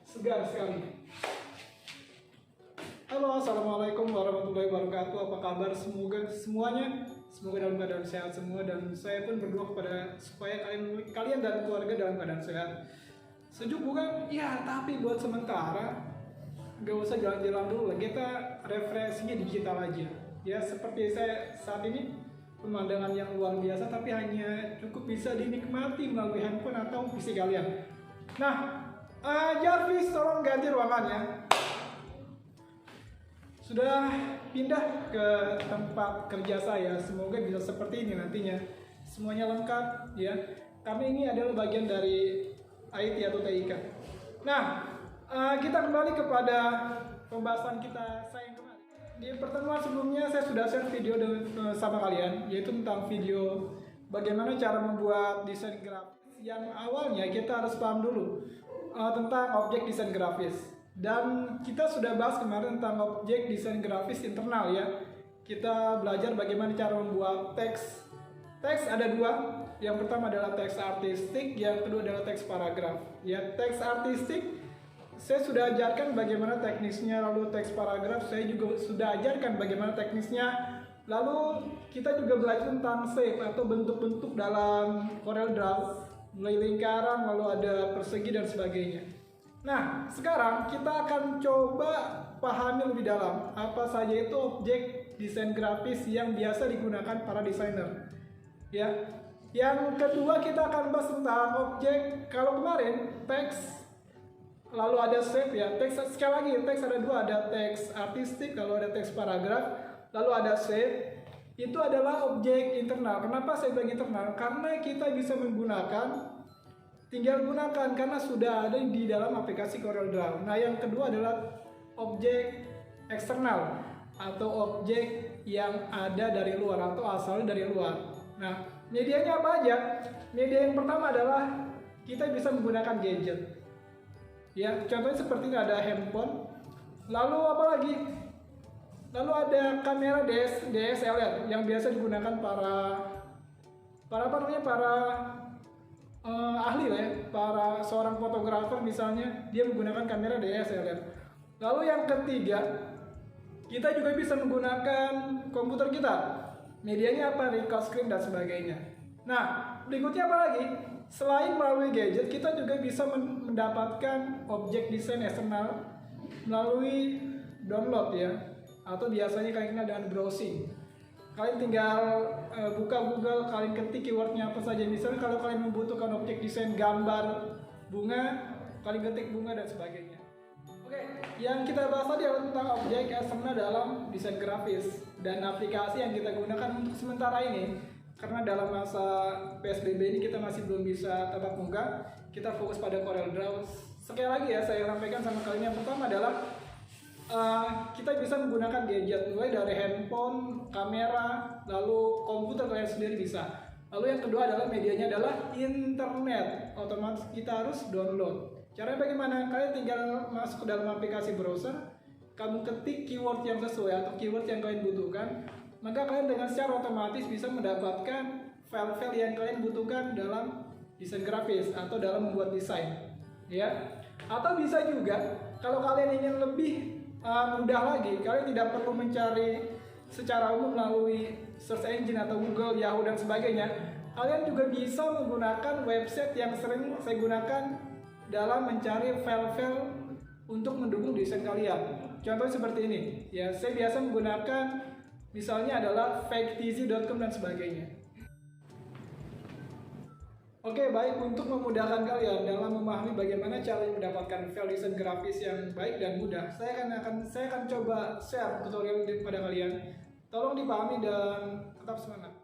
segar sekali. Halo, assalamualaikum warahmatullahi wabarakatuh. Apa kabar semoga dalam keadaan sehat semua, dan saya pun berdoa kepada supaya kalian dan keluarga dalam keadaan sehat. Sejuk bukan? Ya, tapi buat sementara gak usah jalan-jalan dulu lah. Kita refreshingnya digital aja. Ya, seperti saya saat ini, pemandangan yang luar biasa, tapi hanya cukup bisa dinikmati melalui handphone atau PC kalian. Nah, Jarvis, tolong ganti ruangannya. Sudah pindah ke tempat kerja saya, semoga bisa seperti ini nantinya. Semuanya lengkap ya. Kami ini adalah bagian dari IT atau TIK. Nah, kita kembali kepada pembahasan saya yang kemarin. Di pertemuan sebelumnya saya sudah share video sama kalian, yaitu tentang video bagaimana cara membuat desain grafis. Yang awalnya kita harus paham dulu tentang objek desain grafis. Dan kita sudah bahas kemarin tentang objek desain grafis internal ya. Kita belajar bagaimana cara membuat teks. Teks ada dua. Yang pertama adalah teks artistik, yang kedua adalah teks paragraf. Ya, teks artistik saya sudah ajarkan bagaimana teknisnya, lalu teks paragraf saya juga sudah ajarkan bagaimana teknisnya. Lalu kita juga belajar tentang shape atau bentuk-bentuk dalam CorelDRAW, mulai lingkaran, lalu ada persegi dan sebagainya. Nah, sekarang kita akan coba pahami lebih dalam apa saja itu objek desain grafis yang biasa digunakan para desainer. Ya. Yang kedua kita akan bahas tentang objek. Kalau kemarin teks, lalu ada shape ya. Teks sekali lagi, teks ada dua, ada teks artistik, lalu ada teks paragraf, lalu ada shape. Itu adalah objek internal. Kenapa saya bilang internal? Karena kita bisa menggunakan, tinggal gunakan karena sudah ada di dalam aplikasi CorelDRAW. Nah, yang kedua adalah objek eksternal atau objek yang ada dari luar atau asalnya dari luar. Nah, medianya apa aja? Media yang pertama adalah kita bisa menggunakan gadget. Ya, contohnya seperti ini, ada handphone. Lalu apa lagi? Lalu ada kamera DSLR yang biasa digunakan para ahli lah ya, para seorang fotografer misalnya, dia menggunakan kamera DSLR. Lalu yang ketiga, kita juga bisa menggunakan komputer kita. Medianya apa? Record screen dan sebagainya. Nah, berikutnya apa lagi? Selain melalui gadget, kita juga bisa mendapatkan objek desain eksternal melalui download ya, atau biasanya kalian kenal dengan browsing. Kalian tinggal buka Google, kalian ketik keywordnya apa saja. Misalnya kalau kalian membutuhkan objek desain gambar bunga, kalian ketik bunga dan sebagainya. Oke, yang kita bahas tadi adalah tentang objek eksternal dalam desain grafis dan aplikasi yang kita gunakan untuk sementara ini. Karena dalam masa PSBB ini kita masih belum bisa tatap muka, kita fokus pada CorelDRAW. Sekali lagi ya, saya sampaikan sama kalian, yang pertama adalah kita bisa menggunakan gadget, mulai dari handphone, kamera, lalu komputer kalian sendiri bisa. Lalu yang kedua adalah medianya adalah internet, otomatis kita harus download. Caranya bagaimana? Kalian tinggal masuk ke dalam aplikasi browser, kamu ketik keyword yang sesuai atau keyword yang kalian butuhkan, maka kalian dengan secara otomatis bisa mendapatkan file-file yang kalian butuhkan dalam desain grafis atau dalam membuat desain. Ya. Atau bisa juga kalau kalian ingin lebih mudah lagi, kalian tidak perlu mencari secara umum melalui search engine atau Google, Yahoo dan sebagainya. Kalian juga bisa menggunakan website yang sering saya gunakan dalam mencari file-file untuk mendukung desain kalian. Contohnya seperti ini. Ya, saya biasa menggunakan misalnya adalah faketizy.com dan sebagainya. Oke, baik, untuk memudahkan kalian dalam memahami bagaimana cara mendapatkan file desain grafis yang baik dan mudah, saya akan coba share tutorial kepada kalian. Tolong dipahami dan tetap semangat.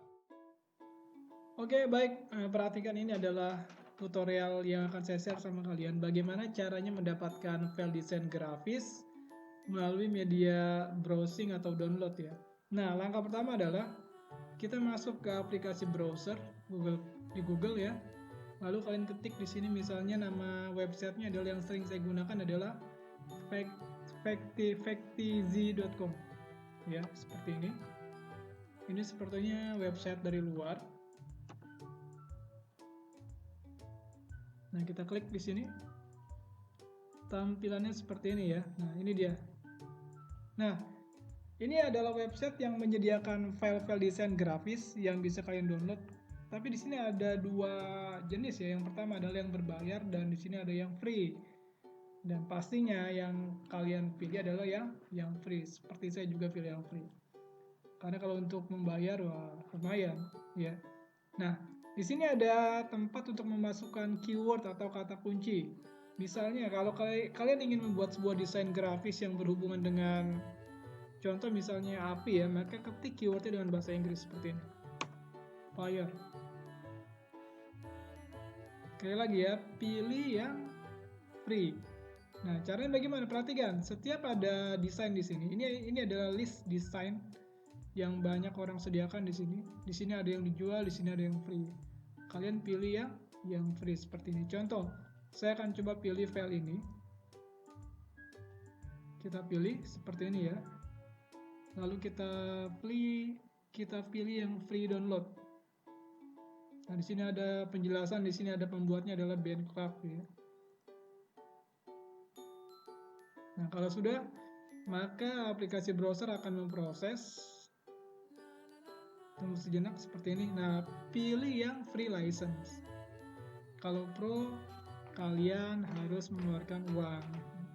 Oke, baik, perhatikan, ini adalah tutorial yang akan saya share sama kalian bagaimana caranya mendapatkan file desain grafis melalui media browsing atau download ya. Nah, langkah pertama adalah kita masuk ke aplikasi browser di Google ya. Lalu kalian ketik di sini misalnya nama websitenya adalah yang sering saya gunakan adalah faketizy.com. Ya, seperti ini. Ini sepertinya website dari luar. Nah, kita klik di sini. tampilannya seperti ini ya. Nah, ini dia. Nah, ini adalah website yang menyediakan file-file desain grafis yang bisa kalian download. Tapi di sini ada dua jenis ya. Yang pertama adalah yang berbayar dan di sini ada yang free. Dan pastinya yang kalian pilih adalah yang free. Seperti saya juga pilih yang free. Karena kalau untuk membayar wah lumayan ya. Nah, di sini ada tempat untuk memasukkan keyword atau kata kunci. Misalnya kalau kalian ingin membuat sebuah desain grafis yang berhubungan dengan contoh misalnya api ya, maka ketik keywordnya dengan bahasa Inggris seperti ini. Fire. Sekali lagi ya, pilih yang free. Nah, caranya bagaimana? Perhatikan, setiap ada desain di sini. Ini adalah list desain yang banyak orang sediakan di sini. Di sini ada yang dijual, di sini ada yang free. Kalian pilih yang free seperti ini. Contoh, saya akan coba pilih file ini. Kita pilih seperti ini ya. Lalu kita pilih yang free download. Nah, di sini ada penjelasan, di sini ada pembuatnya adalah Ben Clark ya. Nah, kalau sudah, maka aplikasi browser akan memproses. Tunggu sejenak seperti ini. Nah, pilih yang free license. Kalau pro, kalian harus mengeluarkan uang.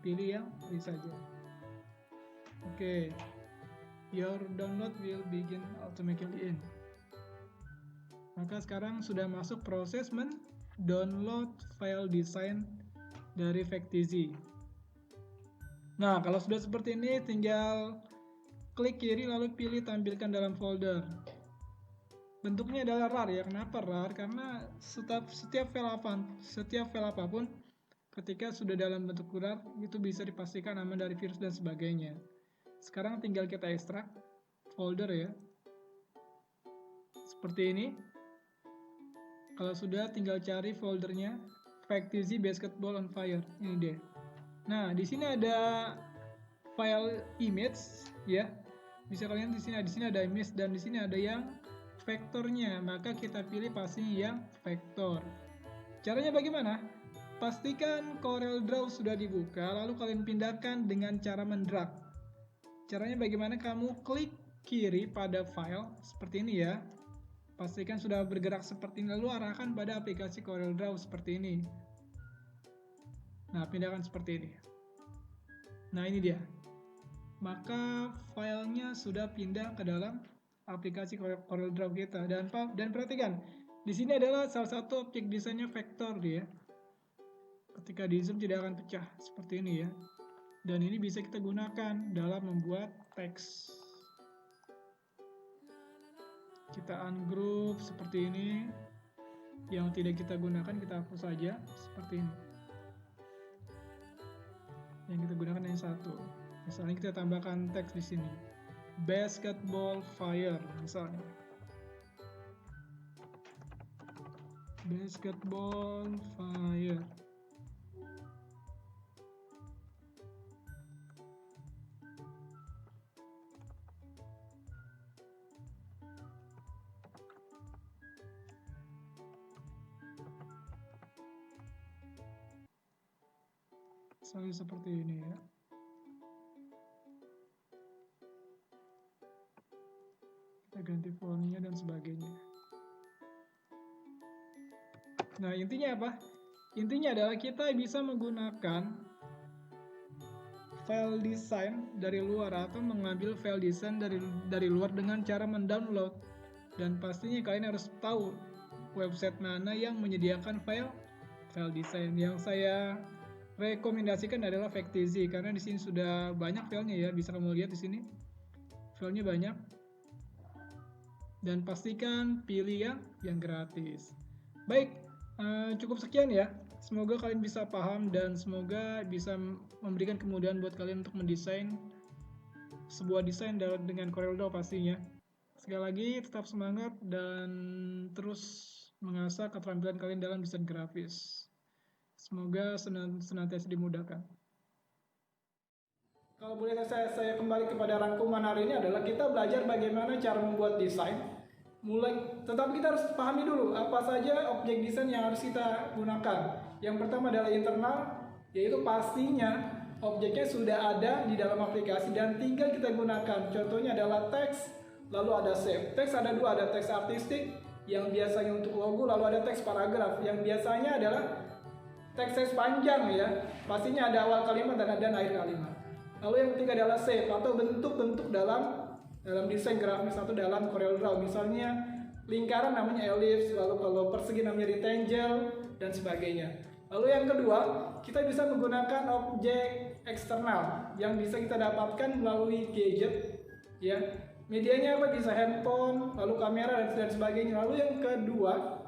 Pilih yang free saja. Oke. Your download will begin automatically in. Maka sekarang sudah masuk proses download file design dari Vecteezy. Nah, kalau sudah seperti ini, tinggal klik kiri lalu pilih tampilkan dalam folder. Bentuknya adalah RAR ya. Kenapa RAR? Karena setiap file apapun ketika sudah dalam bentuk RAR itu bisa dipastikan aman dari virus dan sebagainya. Sekarang tinggal kita ekstrak folder ya. Seperti ini. Kalau sudah tinggal cari foldernya Vecteezy Basketball on Fire. Ini dia. Nah, di sini ada file image ya. Bisa kalian di sini ada image dan di sini ada yang vektornya. Maka kita pilih pastinya yang vektor. Caranya bagaimana? Pastikan CorelDRAW sudah dibuka lalu kalian pindahkan dengan cara mendrag. Caranya bagaimana? Kamu klik kiri pada file seperti ini ya. Pastikan sudah bergerak seperti ini lalu arahkan pada aplikasi CorelDRAW seperti ini. Nah, pindahkan seperti ini. Nah, ini dia. Maka filenya sudah pindah ke dalam aplikasi CorelDRAW kita. Dan perhatikan, di sini adalah salah satu objek desainnya vektor dia. Ketika di zoom tidak akan pecah seperti ini ya. Dan ini bisa kita gunakan dalam membuat teks. Kita ungroup seperti ini. Yang tidak kita gunakan kita hapus saja seperti ini. Yang kita gunakan yang satu. Misalnya kita tambahkan teks di sini. Basketball Fire misalnya. Basketball Fire. Misalnya seperti ini ya. Kita ganti fontnya dan sebagainya. Nah, intinya apa? Intinya adalah kita bisa menggunakan file desain dari luar atau mengambil file desain dari luar dengan cara mendownload. Dan pastinya kalian harus tahu website mana yang menyediakan file desain. Yang saya rekomendasikan adalah Vecteezy karena di sini sudah banyak filenya ya, bisa kamu lihat di sini. Filenya banyak. Dan pastikan pilih yang gratis. Baik, cukup sekian ya. Semoga kalian bisa paham dan semoga bisa memberikan kemudahan buat kalian untuk mendesain sebuah desain dengan CorelDRAW pastinya. Sekali lagi tetap semangat dan terus mengasah keterampilan kalian dalam desain grafis. Semoga senantiasa dimudahkan. Kalau boleh saya kembali kepada rangkuman hari ini adalah kita belajar bagaimana cara membuat desain. Tetapi kita harus pahami dulu apa saja objek desain yang harus kita gunakan. Yang pertama adalah internal, yaitu pastinya objeknya sudah ada di dalam aplikasi dan tinggal kita gunakan. Contohnya adalah teks, lalu ada save. Teks ada dua, ada teks artistik yang biasanya untuk logo, lalu ada teks paragraf yang biasanya adalah teks panjang ya. Pastinya ada awal kalimat dan ada akhir kalimat. Lalu yang ketiga adalah save atau bentuk-bentuk dalam desain grafis atau dalam CorelDRAW. Misalnya lingkaran namanya ellipse, lalu kalau persegi namanya rectangle dan sebagainya. Lalu yang kedua, kita bisa menggunakan objek eksternal yang bisa kita dapatkan melalui gadget ya. Medianya apa? Bisa handphone, lalu kamera dan sebagainya. Lalu yang kedua,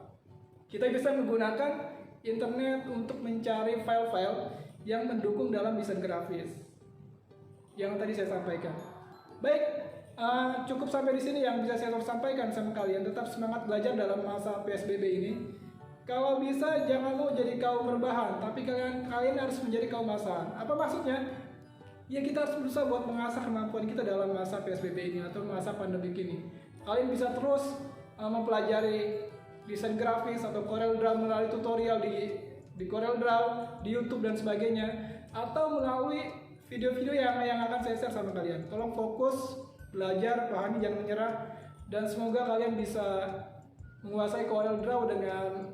kita bisa menggunakan internet untuk mencari file-file yang mendukung dalam desain grafis yang tadi saya sampaikan. Baik, cukup sampai di sini yang bisa saya sampaikan sama kalian. Tetap semangat belajar dalam masa PSBB ini. Kalau bisa jangan mau jadi kaum berbahan, tapi kalian harus menjadi kaum basahan. Apa maksudnya? Ya kita harus berusaha buat mengasah kemampuan kita dalam masa PSBB ini atau masa pandemi ini. Kalian bisa terus mempelajari desain grafis atau CorelDRAW melalui tutorial di CorelDRAW, di YouTube dan sebagainya, atau melalui video-video yang akan saya share sama kalian. Tolong fokus, belajar, pahami, jangan menyerah, dan semoga kalian bisa menguasai CorelDRAW dengan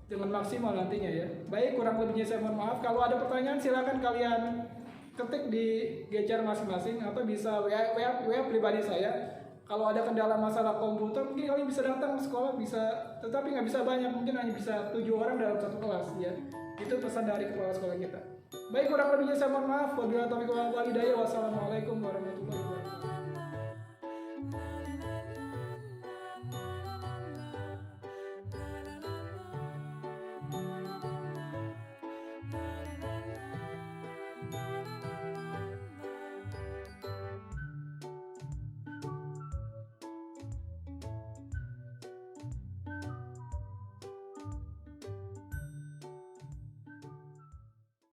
maksimal nantinya ya. Baik, kurang lebihnya saya mohon maaf. Kalau ada pertanyaan silakan kalian ketik di GCR masing-masing atau bisa WA pribadi saya. Kalau ada kendala masalah komputer mungkin kalian bisa datang ke sekolah, tetapi nggak bisa banyak, mungkin hanya bisa 7 orang dalam satu kelas ya. Itu pesan dari kepala sekolah kita. Baik, kurang lebihnya saya mohon maaf. Wabillahi taufiq wal hidayah. Wassalamualaikum warahmatullahi wabarakatuh.